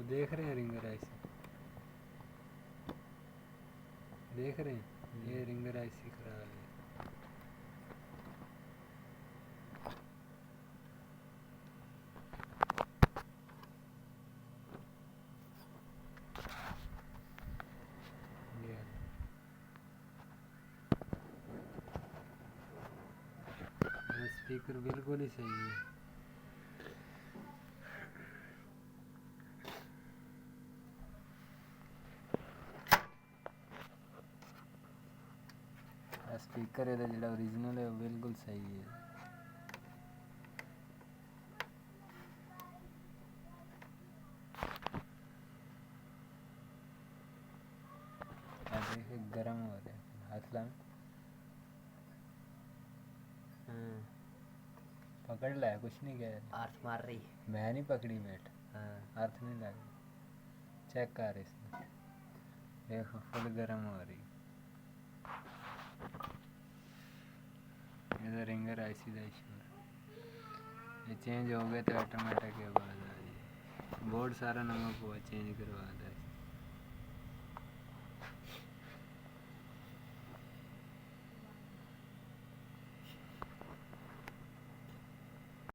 देख रहे हैं रिंगर आईसी, देख रहे हैं ये रिंगर आईसी खराब है। ये स्पीकर बिल्कुल ही सही है। स्पीकर है जो ओरिजिनल है वो बिल्कुल सही है। देखिए गर्म हो रहे हाथ ला। हाँ पकड़ लाया, कुछ नहीं कह रही। अर्थ मार रही मैं नहीं पकड़ी बैठ। हाँ अर्थ नहीं लगा, चेक कर इसमें देखो फुल गर्म हो रही। ये रिंगर आईसी का इशू है, ये चेंज हो गया तो ऑटोमेटिक आवाज़ आ रही है। बोर्ड सारा नंबर को चेंज करवा दे।